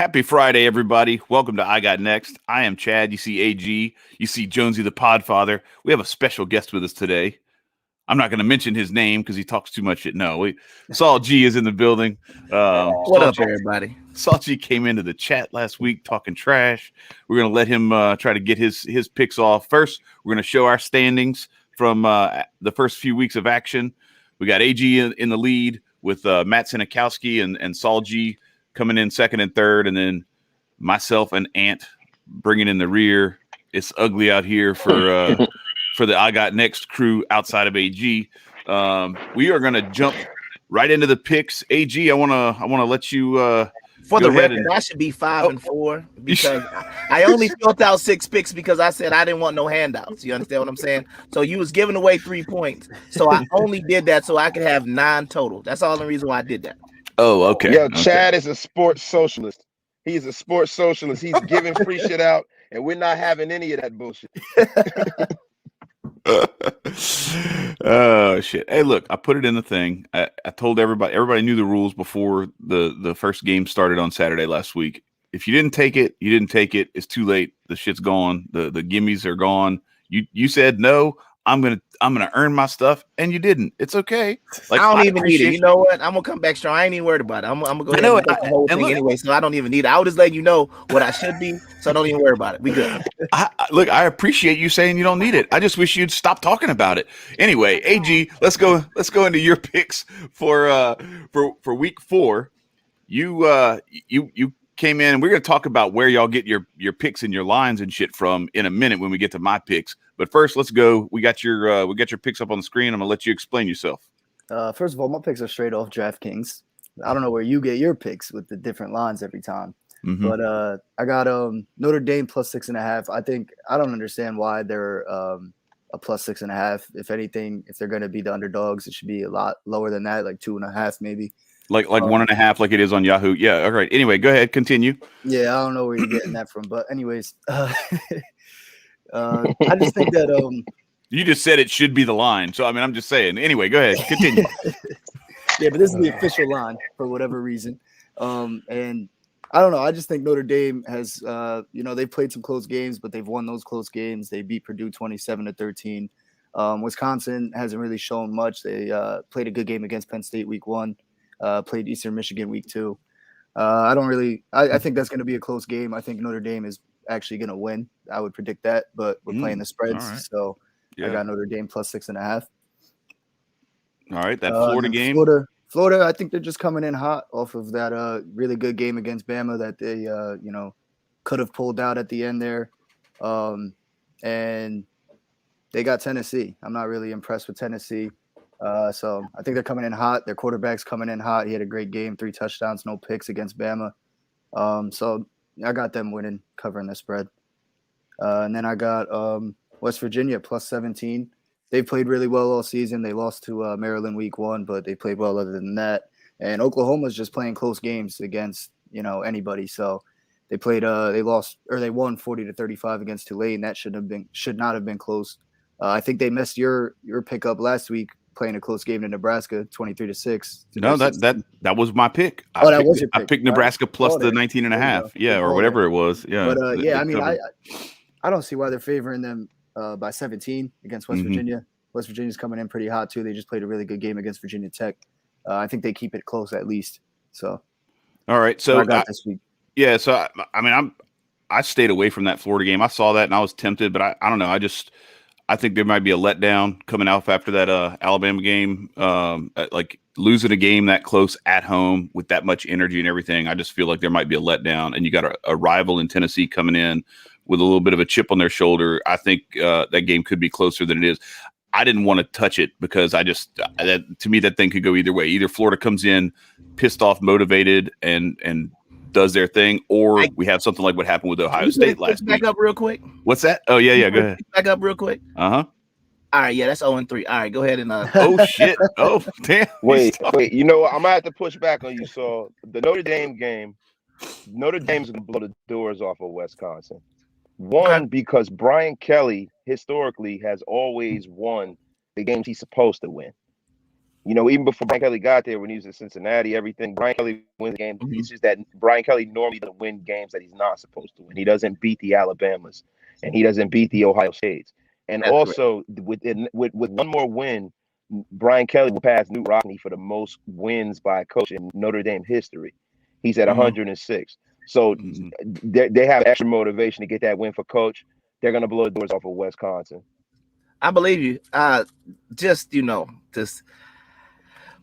Happy Friday, everybody. Welcome to I Got Next. I am Chad. You see AG. You see Jonesy, the Podfather. We have a special guest with us today. I'm not going to mention his name because he talks too much shit. No, Saul G is in the building. What up, everybody? Saul G came into the chat last week talking trash. We're going to let him try to get his picks off. First, we're going to show our standings from the first few weeks of action. We got AG in the lead with Matt Sinikowski and Saul G coming in second and third, and then myself and Ant bringing in the rear. It's ugly out here for the I Got Next crew outside of AG. We are going to jump right into the picks. AG, I want to let you for the record, I should be 5-4 because I only filled out 6 picks because I said I didn't want no handouts. You understand what I'm saying? So you was giving away 3 points. So I only did that so I could have 9 total. That's all the reason why I did that. Oh, okay. Yo, Chad is a sports socialist. He's a sports socialist. He's giving free shit out, and we're not having any of that bullshit. Oh shit! Hey, look, I put it in the thing. I told everybody. Everybody knew the rules before the first game started on Saturday last week. If you didn't take it, you didn't take it. It's too late. The shit's gone. The gimmies are gone. You said no. I'm gonna earn my stuff, and you didn't. It's okay. Like, I don't even need it. You know what? I'm gonna come back strong. I ain't even worried about it. I'm gonna go ahead and the whole thing anyway, so I don't even need it. I was just letting you know what I should be, so don't even worry about it. We good. Look, I appreciate you saying you don't need it. I just wish you'd stop talking about it. Anyway, AG, let's go into your picks for week 4. You came in, and we're gonna talk about where y'all get your picks and your lines and shit from in a minute when we get to my picks. But first, let's go. We got your picks up on the screen. I'm gonna let you explain yourself. First of all, my picks are straight off DraftKings. I don't know where you get your picks with the different lines every time, but I got Notre Dame plus 6.5. I don't understand why they're a plus 6.5. If anything, if they're gonna be the underdogs, it should be a lot lower than that, like 2.5 maybe. Like 1.5, like it is on Yahoo. Yeah. All right. Anyway, go ahead. Continue. Yeah, I don't know where you're getting that from, but anyways. I just think that you just said it should be the line, so I mean I'm just saying. Anyway, go ahead, continue. Yeah, but this is the official line for whatever reason, and I don't know. I just think Notre Dame has, they've played some close games, but they've won those close games. They beat Purdue 27-13. Wisconsin hasn't really shown much. They played a good game against Penn State week 1, played Eastern Michigan week 2. I think that's going to be a close game. I think Notre Dame is actually going to win. I would predict that, but we're playing the spreads, right. So yeah. I got Notre Dame plus 6.5. All right, that Florida game. Florida, I think they're just coming in hot off of that really good game against Bama that they could have pulled out at the end there, and they got Tennessee. I'm not really impressed with Tennessee, so I think they're coming in hot. Their quarterback's coming in hot. He had a great game, 3 touchdowns, no picks against Bama. So I got them winning, covering the spread. And then I got West Virginia plus 17. They played really well all season. They lost to Maryland week 1, but they played well other than that. And Oklahoma's just playing close games against, anybody. So they won 40-35 against Tulane. That should not have been close. I think they messed your pickup last week, playing a close game to Nebraska, 23-6. No, that was my pick. That was your pick. I picked Nebraska plus the 19.5. Yeah, or whatever it was. Yeah. But I don't see why they're favoring them by 17 against West Virginia. West Virginia's coming in pretty hot too. They just played a really good game against Virginia Tech. I think they keep it close at least. So, all right. So I got this week. Yeah. So I stayed away from that Florida game. I saw that and I was tempted, but I don't know. I think there might be a letdown coming out after that Alabama game. Like losing a game that close at home with that much energy and everything. I just feel like there might be a letdown, and you got a rival in Tennessee coming in with a little bit of a chip on their shoulder. I think that game could be closer than it is. I didn't want to touch it because to me, that thing could go either way. Either Florida comes in pissed off, motivated, and does their thing, or we have something like what happened with Ohio State last week. Back up real quick. What's that? Oh, yeah, go ahead. Back up real quick. Uh-huh. All right, yeah, that's 0-3. All right, go ahead and Oh shit. Oh damn. Wait. You know what? I'm gonna have to push back on you. So the Notre Dame game, Notre Dame's gonna blow the doors off of Wisconsin. One, because Brian Kelly historically has always won the games he's supposed to win. You know, even before Brian Kelly got there, when he was in Cincinnati, everything, Brian Kelly wins the game. It's just that Brian Kelly normally doesn't win games that he's not supposed to win. He doesn't beat the Alabamas, and he doesn't beat the Ohio States. And That's also, with one more win, Brian Kelly will pass Newt Rockne for the most wins by a coach in Notre Dame history. He's at 106. So they have extra motivation to get that win for coach. They're going to blow the doors off of Wisconsin. I believe you. Just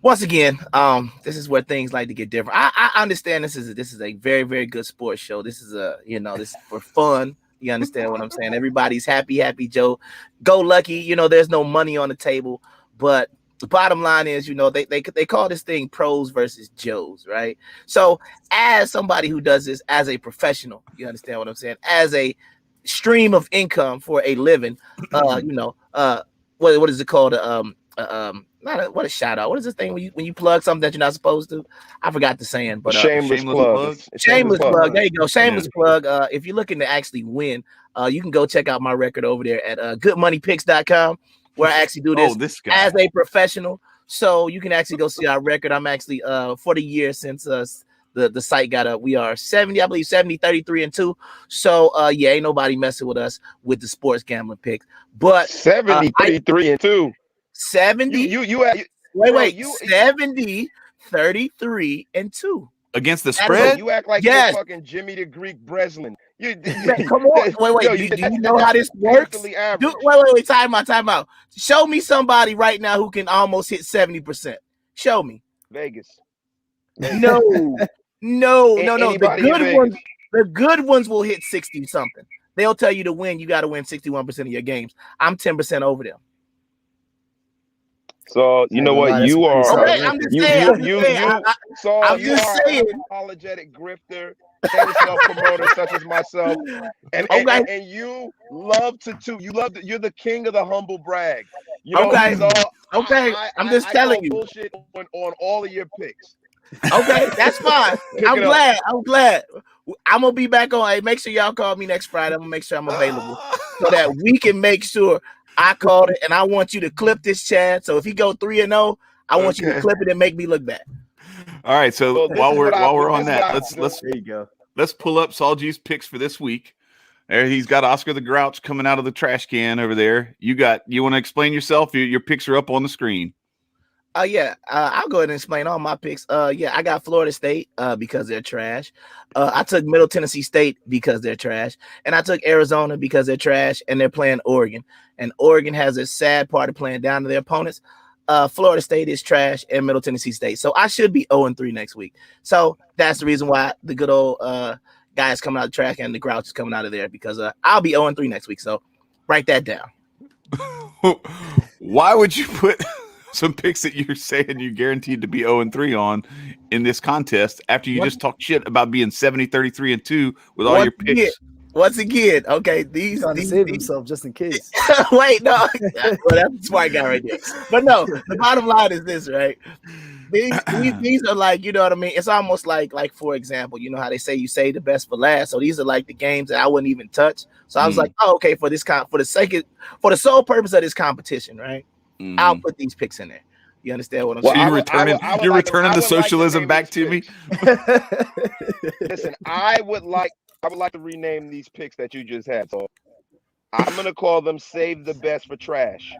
once again, this is where things like to get different. I understand this is a very, very good sports show. This is this is for fun. You understand what I'm saying? Everybody's happy, Joe. Go lucky. You know, there's no money on the table, but the bottom line is, they call this thing pros versus Joes, right? So as somebody who does this as a professional, you understand what I'm saying? As a stream of income for a living, what is it called? What a shout out. What is this thing when you plug something that you're not supposed to? I forgot the saying, but shameless plug. Shameless plug. There you go. Shameless plug. If you're looking to actually win, you can go check out my record over there at goodmoneypicks.com, where I actually do this as a professional. So you can actually go see our record. I'm actually for the year since the site got up, we are 70, 33 and 2. So ain't nobody messing with us with the sports gambling picks. But 33 and 2. 70. Wait. 70, 33 and 2. Against the spread? You act like you're fucking Jimmy the Greek Breslin. Come on. Wait. Do you know how this works? Wait. Time out. Show me somebody right now who can almost hit 70%. Show me. Vegas. No. The good ones will hit 60 something. They'll tell you to win, you got to win 61% of your games. I'm 10% over them. So you know what you are. Okay, I'm just saying. You are an apologetic grifter, self-promoter such as myself, and you love to toot. You're the king of the humble brag. You know, I'm just telling you. Bullshit on all of your picks. Okay, that's fine. I'm glad. I'm gonna be back on. Hey, make sure y'all call me next Friday. I'm gonna make sure I'm available so that we can make sure I called it. And I want you to clip this, Chad. So if he go 3-0, I want you to clip it and make me look bad. All right. So while we're on that, let's there you go. Let's pull up Saul G's picks for this week. There, he's got Oscar the Grouch coming out of the trash can over there. You want to explain yourself? Your picks are up on the screen. I'll go ahead and explain all my picks. I got Florida State because they're trash. I took Middle Tennessee State because they're trash, and I took Arizona because they're trash, and they're playing Oregon. And Oregon has a sad part of playing down to their opponents. Florida State is trash, and Middle Tennessee State. So I should be 0-3 next week. So that's the reason why the good old guys coming out of the trash and the Grouch is coming out of there, because I'll be 0-3 next week. So write that down. Why would you put some picks that you're saying you're guaranteed to be 0-3 on in this contest after you just talk shit about being 70, 33 and 2 with all your picks? Once again, okay, these save himself just in case. Wait, no, well, that's a smart guy right there. But no, the bottom line is this, right? These are like, you know what I mean? It's almost like for example, you know how they say you save the best for last. So these are like the games that I wouldn't even touch. So I was like, oh, okay, for the sole purpose of this competition, right? I'll put these picks in there. You understand what I'm saying? So you're returning the socialism back to me. Listen, I would like to rename these picks that you just had. So I'm gonna call them "Save the Best for Trash."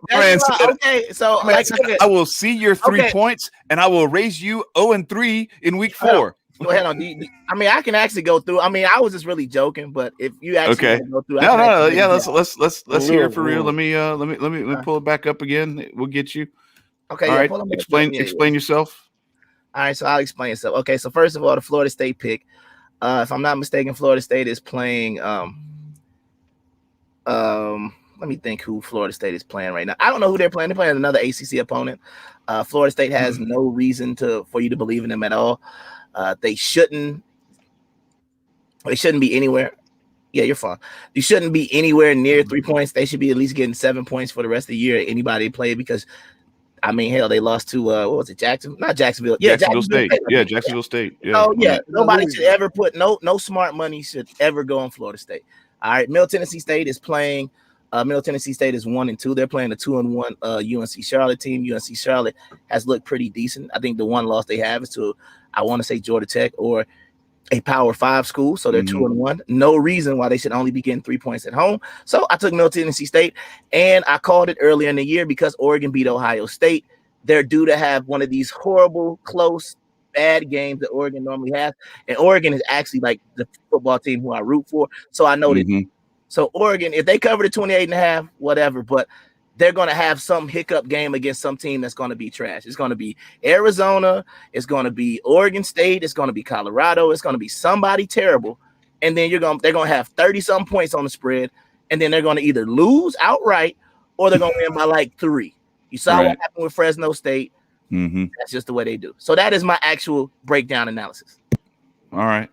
I will see your 3 points, and I will raise you 0-3 in week 4. Well, hold on. I can actually go through. I was just really joking, but if you actually go through, let's hear it for real. Let me pull it back up again. We'll get you. Okay. All right. Explain yourself. All right, so I'll explain yourself. Okay, so first of all, the Florida State pick. If I'm not mistaken, Florida State is playing. Let me think who Florida State is playing right now. I don't know who they're playing. They're playing another ACC opponent. Florida State has no reason for you to believe in them at all. They shouldn't be anywhere. Yeah, you're fine. You shouldn't be anywhere near 3 points. They should be at least getting 7 points for the rest of the year. Anybody play, because hell, they lost to what was it? Not Jacksonville. Yeah, Jacksonville State. Yeah, Jacksonville State. Yeah. Oh yeah. Nobody should ever put no smart money should ever go on Florida State. All right. Middle Tennessee State is playing Middle Tennessee State is 1-2. They're playing a 2-1 UNC Charlotte team. UNC Charlotte has looked pretty decent. I think the one loss they have is to, I want to say, Georgia Tech or a Power 5 school. So they're 2-1. No reason why they should only be getting 3 points at home. So I took Middle Tennessee State, and I called it earlier in the year because Oregon beat Ohio State. They're due to have one of these horrible, close, bad games that Oregon normally has. And Oregon is actually like the football team who I root for. So I know that. So Oregon, if they cover the 28.5, whatever, but they're going to have some hiccup game against some team that's going to be trash. It's going to be Arizona. It's going to be Oregon State. It's going to be Colorado. It's going to be somebody terrible. And then they're going to have 30-something points on the spread. And then they're going to either lose outright or they're going to win by like 3. You saw what happened with Fresno State. That's just the way they do. So that is my actual breakdown analysis. All right.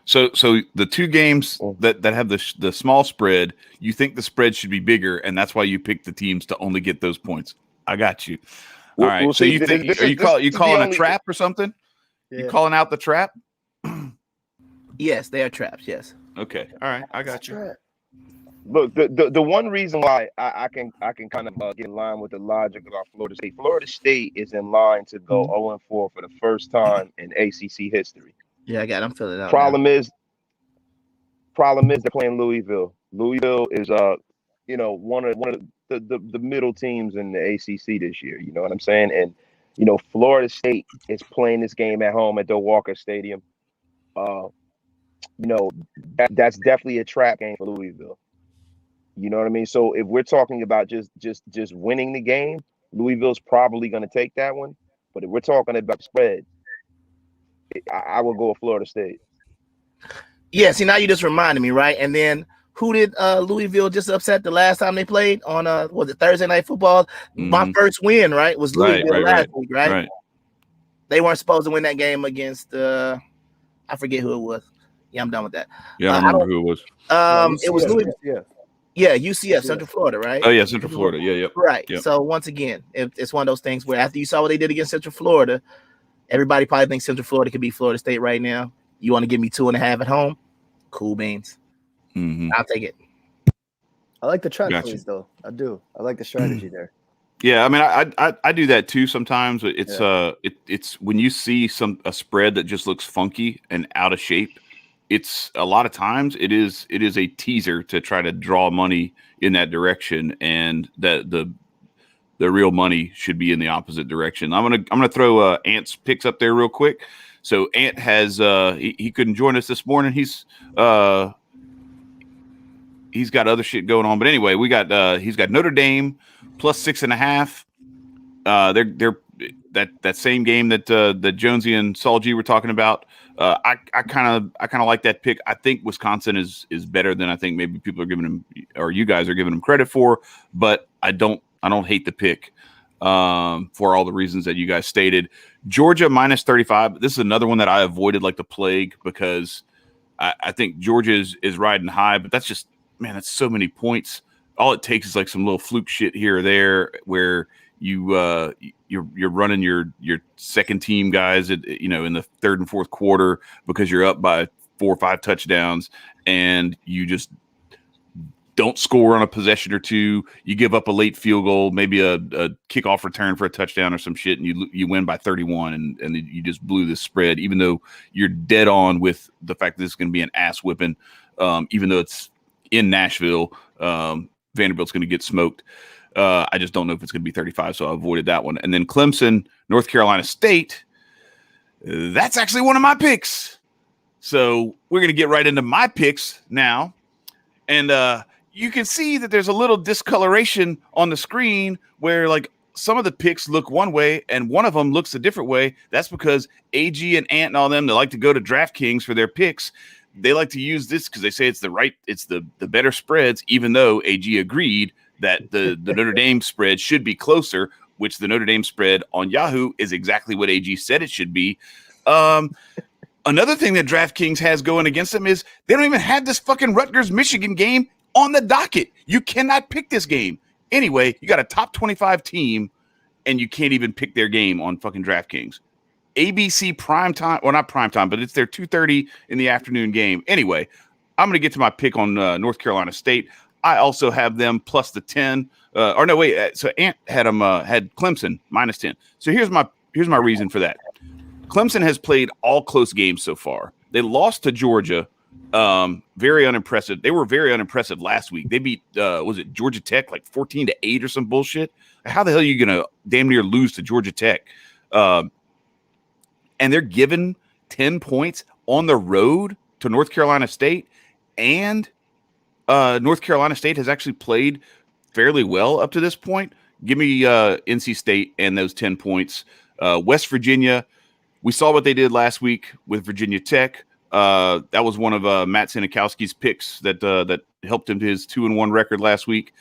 So the two games that have the small spread, you think the spread should be bigger, and that's why you pick the teams to only get those points. I got you. All right. So you think are you calling a trap or something? Yeah. You calling out the trap? Yes, they are traps. Yes. Okay. All right. I got you. Look, the one reason why I can kind of get in line with the logic about Florida State. Florida State is in line to go 0-4 for the first time in ACC history. Yeah, I got it. I'm filling it out. Problem is they're playing Louisville. Louisville is one of the middle teams in the ACC this year. You know what I'm saying? And Florida State is playing this game at home at the Walker Stadium. That's definitely a trap game for Louisville. You know what I mean? So if we're talking about just winning the game, Louisville's probably going to take that one. But if we're talking about spread, I will go with Florida State. Yeah, see, now you just reminded me, right? And then who did Louisville just upset the last time they played on was it Thursday Night Football? My first win, right, was Louisville last week, right? They weren't supposed to win that game against I forget who it was. Yeah, I'm done with that. Yeah, I don't remember who it was. It was Louisville. Yeah, UCF, Central Florida, right? Oh, yeah, Central Florida. Yeah. Right. Yep. So, once again, it's one of those things where after you saw what they did against Central Florida, everybody probably thinks Central Florida could be Florida State right now. You want to give me 2.5 at home? Cool beans. I'll take it. I like the trap plays, though. I do. I like the strategy there. Yeah, I mean, I do that too sometimes. It's it's when you see a spread that just looks funky and out of shape. It's a lot of times it is a teaser to try to draw money in that direction, and that the real money should be in the opposite direction. I'm gonna throw Ant's picks up there real quick. So Ant has he couldn't join us this morning. He's got other shit going on, but anyway, he's got Notre Dame plus 6.5. They're that same game that Jonesy and Saul G were talking about. I kind of like that pick. I think Wisconsin is better than I think maybe people are giving him, or you guys are giving him credit for. But I don't hate the pick for all the reasons that you guys stated. Georgia minus 35. This is another one that I avoided like the plague because I think Georgia is riding high, but that's just, man, that's so many points. All it takes is like some little fluke shit here or there where you're running your second team guys in the third and fourth quarter because you're up by 4 or 5 touchdowns and you just don't score on a possession or two. You give up a late field goal, maybe a kickoff return for a touchdown or some shit, and you win by 31 and you just blew this spread, even though you're dead on with the fact that this is going to be an ass whipping, even though it's in Nashville. Vanderbilt's going to get smoked. I just don't know if it's going to be 35, so I avoided that one. And then Clemson, North Carolina State, that's actually one of my picks. So we're going to get right into my picks now. And you can see that there's a little discoloration on the screen where like some of the picks look one way and one of them looks a different way. That's because AG and Ant and all them, they like to go to DraftKings for their picks. They like to use this because they say it's the better spreads, even though AG agreed that the Notre Dame spread should be closer, which the Notre Dame spread on Yahoo is exactly what AG said it should be. Another thing that DraftKings has going against them is they don't even have this fucking Rutgers Michigan game on the docket. You cannot pick this game. Anyway, you got a top 25 team and you can't even pick their game on fucking DraftKings. ABC primetime, well, not primetime, but it's their 2:30 in the afternoon game. Anyway, I'm going to get to my pick on North Carolina State. I also have them plus the 10. Or no, wait. So Ant had them had Clemson minus 10. So here's my reason for that. Clemson has played all close games so far. They lost to Georgia. Very unimpressive. They were very unimpressive last week. They beat was it Georgia Tech like 14-8 or some bullshit? How the hell are you gonna damn near lose to Georgia Tech? And they're given 10 points on the road to North Carolina State, and North Carolina State has actually played fairly well up to this point. Give me NC State and those 10 points. West Virginia, we saw what they did last week with Virginia Tech. That was one of Matt Sinikowski's picks that helped him to his 2-1 record last week.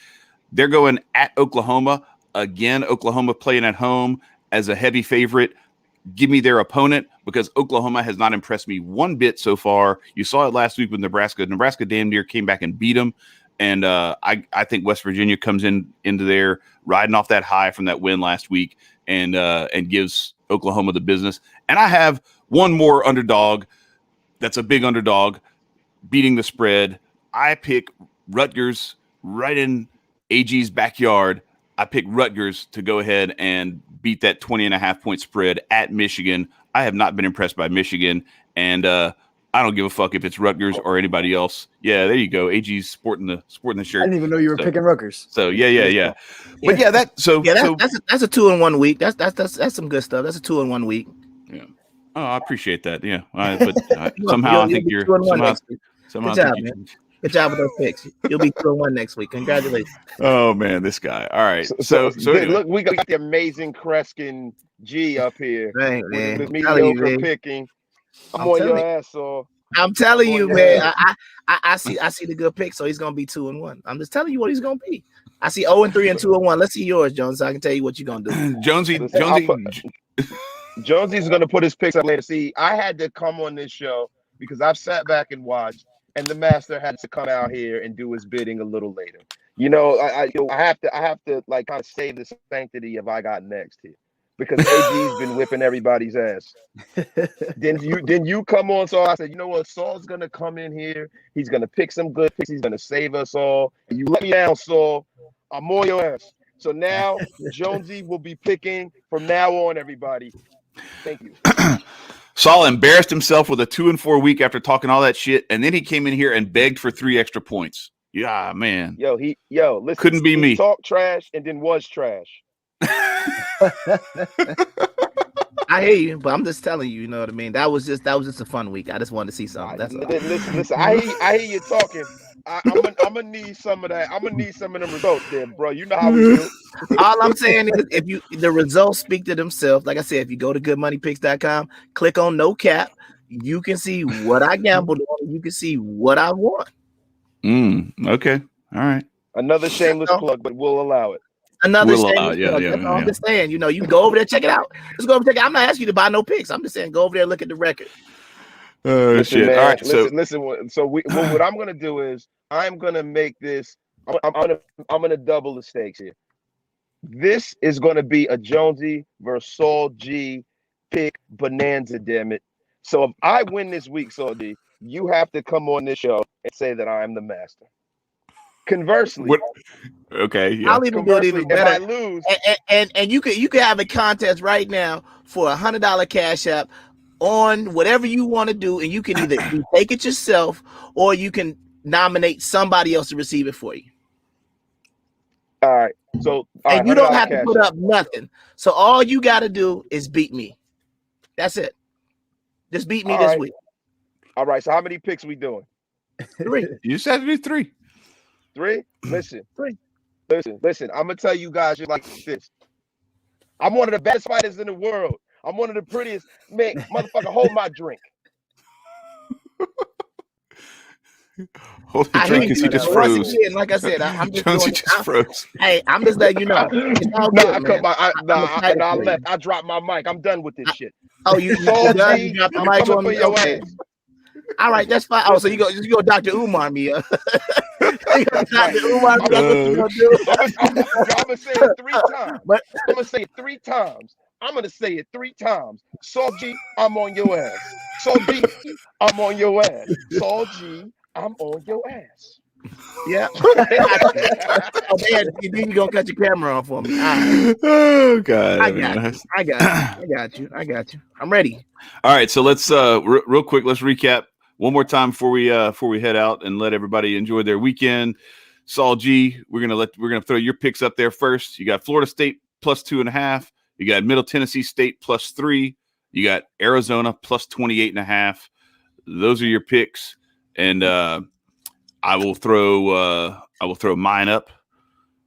They're going at Oklahoma. Again, Oklahoma playing at home as a heavy favorite. Give me their opponent because Oklahoma has not impressed me one bit so far. You saw it last week with Nebraska. Nebraska damn near came back and beat them. And I think West Virginia comes into there riding off that high from that win last week and gives Oklahoma the business. And I have one more underdog that's a big underdog beating the spread. I pick Rutgers right in AG's backyard. I pick Rutgers to go ahead and beat that 20.5 point spread at Michigan. I have not been impressed by Michigan, and I don't give a fuck if it's Rutgers or anybody else. Yeah, there you go. AG's sporting the shirt. I didn't even know you were picking Rutgers. So yeah. But that's a 2-in-1 week. That's some good stuff. That's a 2-in-1 week. Yeah. Oh, I appreciate that. Yeah. Somehow I think you're somehow. Good job, man. Good job with those picks. You'll be 2-1 next week. Congratulations. Oh man, this guy. All right. So anyway. Look, we got the amazing Kreskin G up here. Right, man. With mediocre picking. I'm on your ass, so I'm telling you, man. I see the good pick, so he's gonna be 2-1. I'm just telling you what he's gonna be. I see 0-3 and 2-1. Let's see yours, Jones, so I can tell you what you're gonna do. Jonesy's gonna put his picks up later. See, I had to come on this show because I've sat back and watched, and the master had to come out here and do his bidding a little later. You know, I have to like kind of save the sanctity of I got next here. Because AG's been whipping everybody's ass. Then you come on, so I said, you know what? Saul's gonna come in here. He's gonna pick some good picks. He's gonna save us all. You let me down, Saul. I'm on your ass. So now Jonesy will be picking from now on, everybody. Thank you. Saul embarrassed himself with a 2-4 week after talking all that shit, and then he came in here and begged for 3 extra points. Yeah, man. Listen, couldn't be me. Talk trash and then was trash. I hear you, but I'm just telling you, you know what I mean? That was just a fun week. I just wanted to see something. That's all. Listen. I hear you talking. I'm gonna need some of that. I'm gonna need some of them results there, bro. You know how we do. All I'm saying is the results speak to themselves. Like I said, if you go to goodmoneypicks.com, click on no cap, you can see what I gambled on. You can see what I won. Okay. All right. Another shameless plug, but we'll allow it. I'm just saying, you can go over there, check it out. Just go over there. I'm not asking you to buy no picks. I'm just saying, go over there, look at the record. Listen, shit. Man, all right. Listen. So what I'm gonna do is I'm gonna make this. I'm gonna double the stakes here. This is gonna be a Jonesy versus Saul G pick bonanza. Damn it! So if I win this week, Saul G, you have to come on this show and say that I am the master. Conversely, okay, yeah. I'll even do it even better. If I lose, and you could have a contest right now for $100 cash app on whatever you want to do, and you can either take it yourself or you can nominate somebody else to receive it for you. All right. So and you don't have to put up nothing. So all you got to do is beat me. That's it. Just beat me this week. All right. So how many picks we doing? 3. You said to do 3. 3? Listen. I'm gonna tell you guys like this. I'm one of the best fighters in the world. I'm one of the prettiest. Man, motherfucker, hold my drink. Hold the drink because he just froze. Again, like I said, I'm just Jonesy just froze. Hey, I'm just letting you know. It's all good, I dropped my mic. I'm done with this shit. Oh, you done? You dropped the mic on me? Okay. All right, that's fine. Oh, so you go Dr. Umar me. Dr. Umar, that's what you gonna do. I'm gonna say it 3 times. I'm gonna say it 3 times. I'm gonna say it 3 times. Saul G, I'm on your ass. Saul G, I'm on your ass. Saul G, I'm on your ass. Yeah. Oh, man, then you gonna cut your camera on for me. All right. Oh God. I got you. I'm ready. All right, so let's real quick. Let's recap one more time before we head out and let everybody enjoy their weekend. Saul G, we're gonna throw your picks up there first. You got Florida State plus 2.5. You got Middle Tennessee State plus 3. You got Arizona plus 28.5. Those are your picks, and I will throw mine up.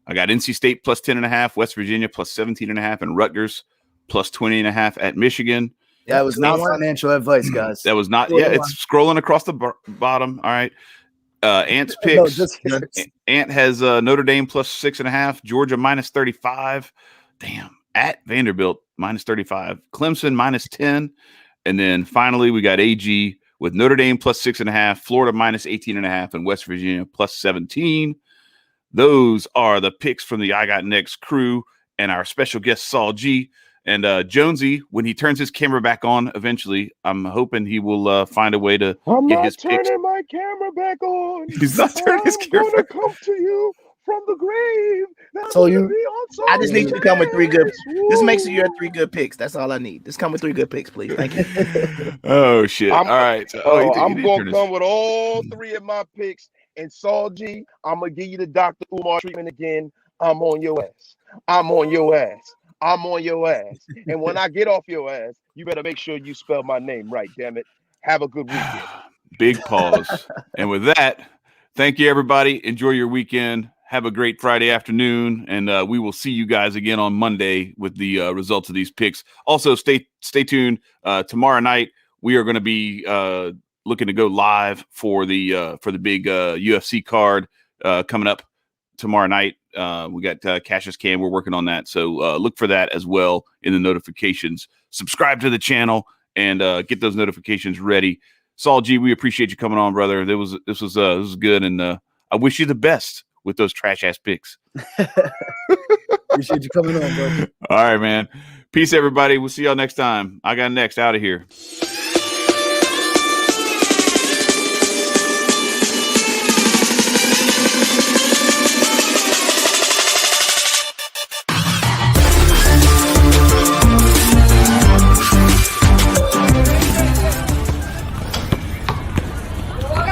I got NC State plus 10.5, West Virginia plus 17.5, and Rutgers plus 20.5 at Michigan. That was not financial advice, guys. That was not. Yeah, it's scrolling across the bottom. All right. Ant's picks. Ant has Notre Dame plus 6.5, Georgia minus 35. Damn. At Vanderbilt minus 35, Clemson minus 10, and then finally we got AG with Notre Dame plus 6.5, Florida minus 18.5, and West Virginia plus 17. Those are the picks from the I Got Next crew and our special guest Saul G. And Jonesy, when he turns his camera back on eventually, I'm hoping he will find a way to get his picks. I'm not turning my camera back on. He's not turning his camera. I'm gonna come to you from the grave. So I just need you to come with 3 good. This makes you your 3 good picks. That's all I need. Just come with 3 good picks, please. Thank you. Oh shit! All right. I'm gonna come with all 3 of my picks. And Saul G, I'm gonna give you the Dr. Umar treatment again. I'm on your ass. I'm on your ass. I'm on your ass. And when I get off your ass, you better make sure you spell my name right. Damn it. Have a good weekend. Big pause. And with that, thank you everybody. Enjoy your weekend. Have a great Friday afternoon, and we will see you guys again on Monday with the results of these picks. Also, stay tuned. Tomorrow night, we are going to be looking to go live for the big UFC card coming up tomorrow night. We got Cassius Cam. We're working on that, so look for that as well in the notifications. Subscribe to the channel and get those notifications ready. Saul G, we appreciate you coming on, brother. This was good, and I wish you the best with those trash ass picks. Appreciate you coming on, bro. All right, man. Peace, everybody. We'll see y'all next time. I Got Next out of here.